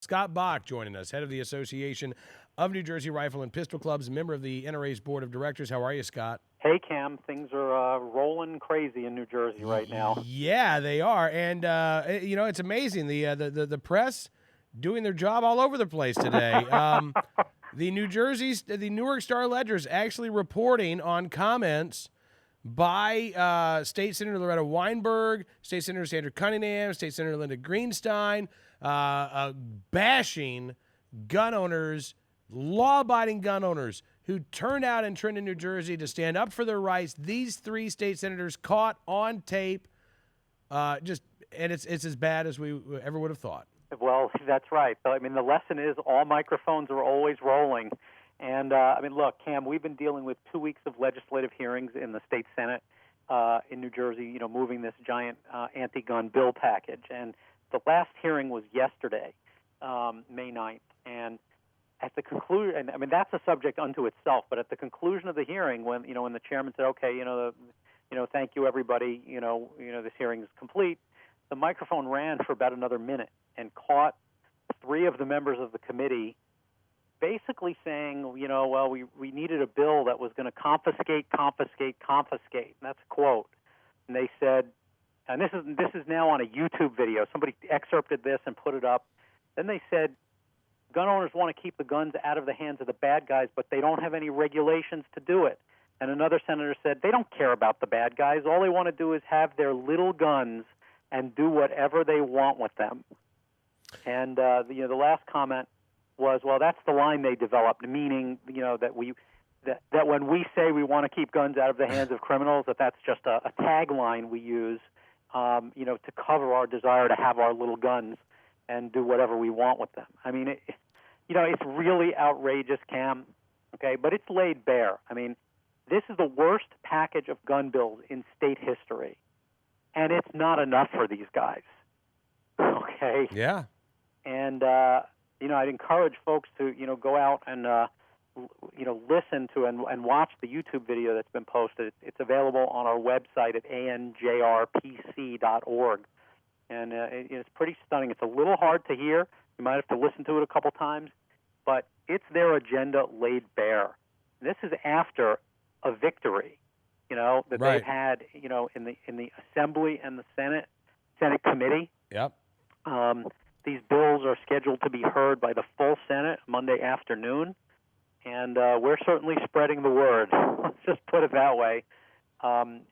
Scott Bach joining us, head of the Association of New Jersey Rifle and Pistol Clubs, member of the NRA's Board of Directors. How are you, Scott? Hey, Cam. Things are rolling crazy in New Jersey right now. Yeah, they are. And, it's amazing. The press doing their job all over the place today. The Newark Star-Ledger is actually reporting on comments by State Senator Loretta Weinberg, State Senator Sandra Cunningham, State Senator Linda Greenstein, bashing gun owners, law-abiding gun owners who turned out in Trenton, New Jersey to stand up for their rights. These three state senators caught on tape, and it's as bad as we ever would have thought. Well, that's right. So, the lesson is all microphones are always rolling. And, look, Cam, we've been dealing with 2 weeks of legislative hearings in the state Senate in New Jersey, moving this giant anti-gun bill package. And the last hearing was yesterday, May 9th. And at the conclusion, that's a subject unto itself, but at the conclusion of the hearing, when the chairman said, okay, thank you, everybody, this hearing is complete, the microphone ran for about another minute and caught three of the members of the committee basically saying, we needed a bill that was going to confiscate. And that's a quote. And they said, and this is now on a YouTube video. Somebody excerpted this and put it up. Then they said, gun owners want to keep the guns out of the hands of the bad guys, but they don't have any regulations to do it. And another senator said they don't care about the bad guys. All they want to do is have their little guns and do whatever they want with them. And the last comment was, well, that's the line they developed, meaning that when we say we want to keep guns out of the hands of criminals, that's just a tagline we use, to cover our desire to have our little guns and do whatever we want with them. It's really outrageous, Cam. Okay, but it's laid bare. This is the worst package of gun bills in state history, and it's not enough for these guys. Okay. Yeah. And I'd encourage folks to go out and listen to and watch the YouTube video that's been posted. It's available on our website at anjrpc.org. And it's pretty stunning. It's a little hard to hear. You might have to listen to it a couple times, but it's their agenda laid bare. This is after a victory, that right. they've had, in the Assembly and the Senate committee. Yep. These bills are scheduled to be heard by the full Senate Monday afternoon, and we're certainly spreading the word. Let's just put it that way. Gun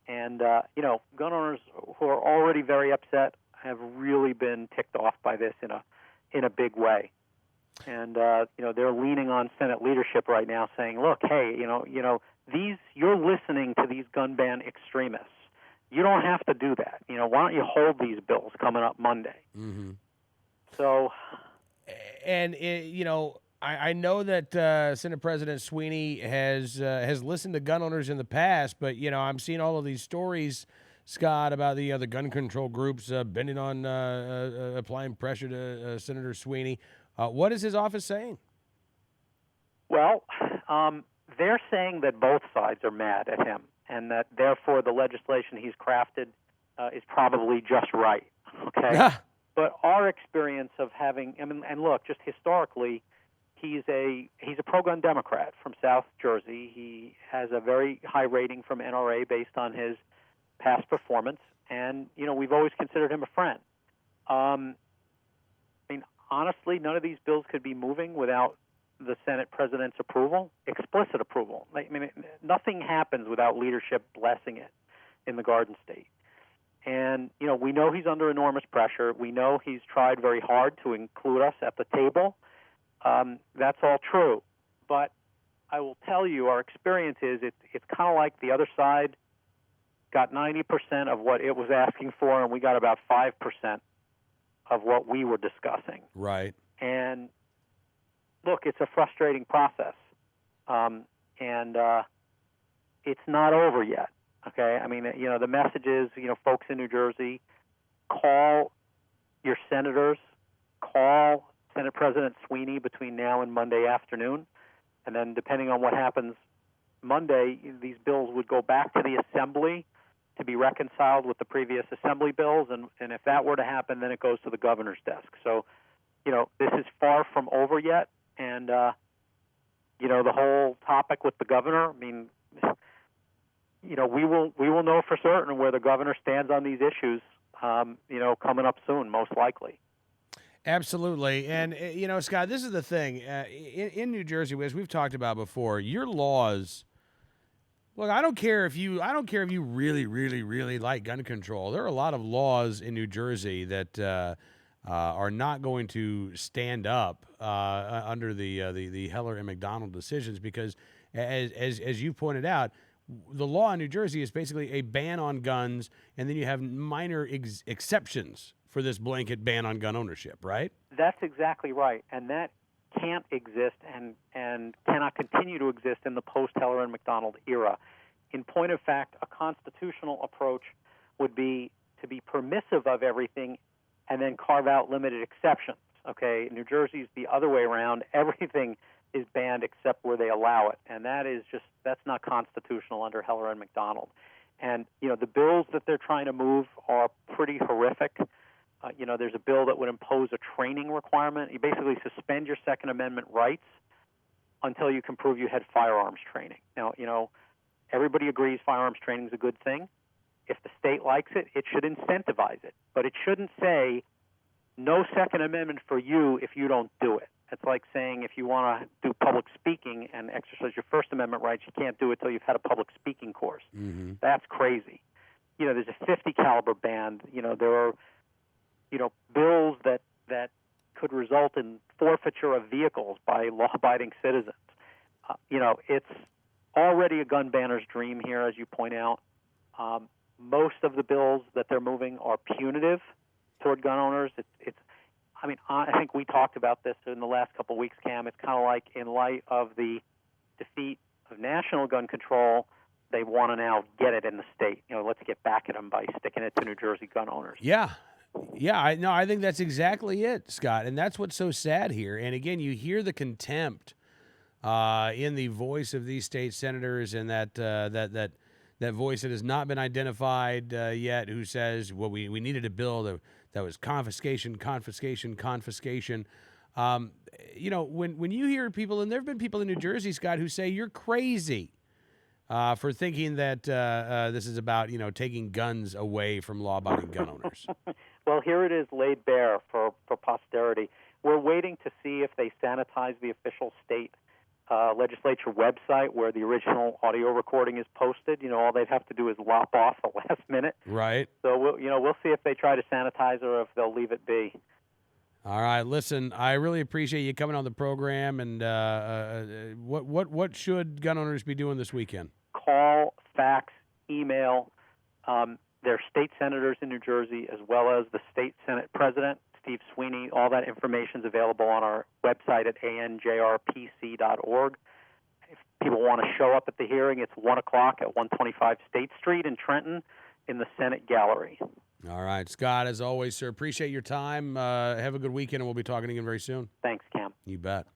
owners who are already very upset have really been ticked off by this in a big way. And they're leaning on Senate leadership right now, saying, "Look, hey, you're listening to these gun ban extremists. You don't have to do that. Why don't you hold these bills coming up Monday?" Mm-hmm. So, and I know that Senate President Sweeney has listened to gun owners in the past, but I'm seeing all of these stories, Scott, about the gun control groups bending on applying pressure to Senator Sweeney. What is his office saying? Well, they're saying that both sides are mad at him, and that therefore the legislation he's crafted is probably just right. Okay. But our experience of having, and look, just historically, he's a pro-gun Democrat from South Jersey. He has a very high rating from NRA based on his past performance, and we've always considered him a friend. Honestly, none of these bills could be moving without the Senate president's approval, explicit approval. Nothing happens without leadership blessing it in the Garden State. And, we know he's under enormous pressure. We know he's tried very hard to include us at the table. That's all true. But I will tell you, our experience is it's kind of like the other side got 90% of what it was asking for, and we got about 5% of what we were discussing. Right. And, look, it's a frustrating process. It's not over yet. Okay, the message is, folks in New Jersey, call your senators, call Senate President Sweeney between now and Monday afternoon, and then depending on what happens Monday, these bills would go back to the Assembly to be reconciled with the previous Assembly bills, and if that were to happen, then it goes to the governor's desk. So, this is far from over yet, and the whole topic with the governor. I mean, we will know for certain where the governor stands on these issues. Coming up soon, most likely. Absolutely. And, Scott, this is the thing. In New Jersey, as we've talked about before, your laws. Look, I don't care if you really, really, really like gun control. There are a lot of laws in New Jersey that are not going to stand up under the Heller and McDonald decisions because, as you pointed out, the law in New Jersey is basically a ban on guns, and then you have minor exceptions for this blanket ban on gun ownership, right? That's exactly right, and that can't exist and cannot continue to exist in the post-Heller and McDonald era. In point of fact, a constitutional approach would be to be permissive of everything and then carve out limited exceptions. Okay, New Jersey's the other way around. Everything is banned except where they allow it, and that's not constitutional under Heller and McDonald. And the bills that they're trying to move are pretty horrific. There's a bill that would impose a training requirement. You basically suspend your Second Amendment rights until you can prove you had firearms training. Now, everybody agrees firearms training is a good thing. If the state likes it, it should incentivize it. But it shouldn't say, no Second Amendment for you if you don't do it. It's like saying if you want to do public speaking and exercise your First Amendment rights, you can't do it until you've had a public speaking course. Mm-hmm. That's crazy. There's a .50 caliber ban. There are bills that could result in forfeiture of vehicles by law-abiding citizens. It's already a gun banner's dream here, as you point out. Most of the bills that they're moving are punitive toward gun owners. I think we talked about this in the last couple of weeks, Cam. It's kind of like in light of the defeat of national gun control, they want to now get it in the state. Let's get back at them by sticking it to New Jersey gun owners. Yeah. I think that's exactly it, Scott. And that's what's so sad here. And again, you hear the contempt in the voice of these state senators and that voice that has not been identified yet, who says, well, we needed a bill that was confiscation. When you hear people, and there have been people in New Jersey, Scott, who say you're crazy for thinking that this is about, taking guns away from law-abiding gun owners. Well, here it is laid bare for posterity. We're waiting to see if they sanitize the official state legislature website where the original audio recording is posted. All they'd have to do is lop off the last minute. Right. So we'll see if they try to sanitize or if they'll leave it be. All right. Listen, I really appreciate you coming on the program. And what should gun owners be doing this weekend? Call, fax, email. There are state senators in New Jersey as well as the state Senate president, Steve Sweeney. All that information is available on our website at anjrpc.org. If people want to show up at the hearing, it's 1 o'clock at 125 State Street in Trenton in the Senate Gallery. All right. Scott, as always, sir, appreciate your time. Have a good weekend, and we'll be talking again very soon. Thanks, Cam. You bet.